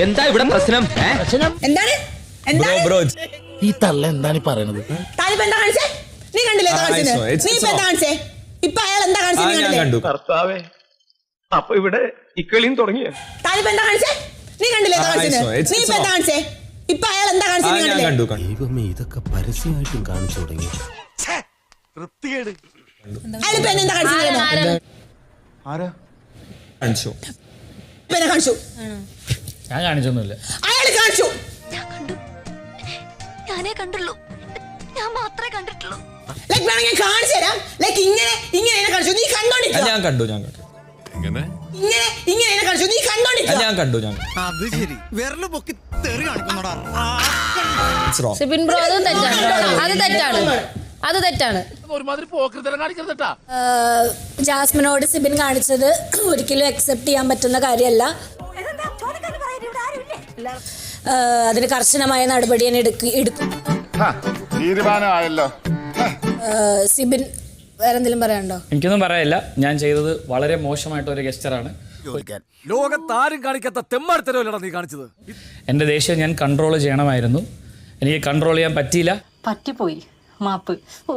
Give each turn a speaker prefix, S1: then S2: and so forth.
S1: എന്താ ഇവിടെ പ്രശ്നം?
S2: എന്താണ്
S3: ബ്രോ
S4: ഈ തള്ള എന്താണ് പറയണത്?
S2: താനിപ്പോ എന്താ കാണിച്ചേ? നീ കണ്ടില്ലേ എന്താ കാണിച്ചത്? നീ ഇപ്പൊ എന്താ കാണിച്ചേ? ഇപ്പൊ അയാൾ എന്താ കാണിച്ചത്? നീ കണ്ടില്ലേ?
S5: കർത്താവേ, അപ്പൊ ഇവിടെ ഇക്കളിയും തുടങ്ങിയ
S2: താനിപ്പോ എന്താ കാണിച്ചേ? നീ കണ്ടില്ലേ എന്താ കാണിച്ചത്? നീ ഇപ്പൊ എന്താ കാണിച്ചേ? ഇപ്പൊ അയാൾ എന്താ കാണിച്ചത്? നീ കണ്ടില്ലേ?
S4: ദൈവമേ, ഇതൊക്കെ പരസ്യമായിട്ടും കാണിച്ചു തുടങ്ങി.
S2: അയാളിപ്പോ എന്താ കാണിച്ചത്?
S3: കാണിച്ചു.
S2: ഇപ്പൊ എന്നെ കാണിച്ചു.
S4: ഞാൻ കാണിച്ചൊന്നുമില്ല.
S2: അയാൾ കാണിച്ചു.
S6: ഞാനേ കണ്ടുള്ളൂ, ഞാൻ മാത്രമേ കണ്ടിട്ടുള്ളൂ.
S2: ലൈക്ക് വേണമെങ്കിൽ കാണിച്ചു തരാം. ലൈക്ക് ഇങ്ങനെ എന്നെ കാണിച്ചു. നീ കണ്ടോണ്ടിരിക്കുക.
S3: ഞാൻ കണ്ടു.
S2: ഇങ്ങനെ എന്നെ കാണിച്ചു. നീ കണ്ടോണ്ടിരിക്കുക.
S3: ഞാൻ കണ്ടു.
S7: അത് ശരി, വിരല് പൊക്കി തെറി കാണിക്കുന്നോടാ.
S8: സിബിൻ ബ്രോ, അത് തെറ്റാണ്.
S6: ജാസ്മിനോട് സിബിൻ കാണിച്ചത് ഒരിക്കലും അക്സെപ്റ്റ് ചെയ്യാൻ പറ്റുന്ന കാര്യമല്ല. അതിന് കർശനമായ നടപടി ഞാൻ എടുക്കും.
S9: തീരുമാനമായല്ലോ.
S6: സിബിൻ വേറെന്തെങ്കിലും പറയാനുണ്ടോ?
S4: എനിക്കൊന്നും പറയാനില്ല. ഞാൻ ചെയ്തത് വളരെ മോശമായിട്ട് ഒരു ഗസ്റ്ററാണ്.
S7: ലോകത്താരും കാണിക്കാത്ത തെമ്മാടിത്തരമല്ലടാ നീ കാണിച്ചത്.
S4: എൻ്റെ ദേഷ്യം ഞാൻ കൺട്രോൾ ചെയ്യണമായിരുന്നു. എനിക്ക് കൺട്രോൾ ചെയ്യാൻ പറ്റിയില്ല.
S10: പറ്റിപ്പോയി, മാപ്പ്. ഓ,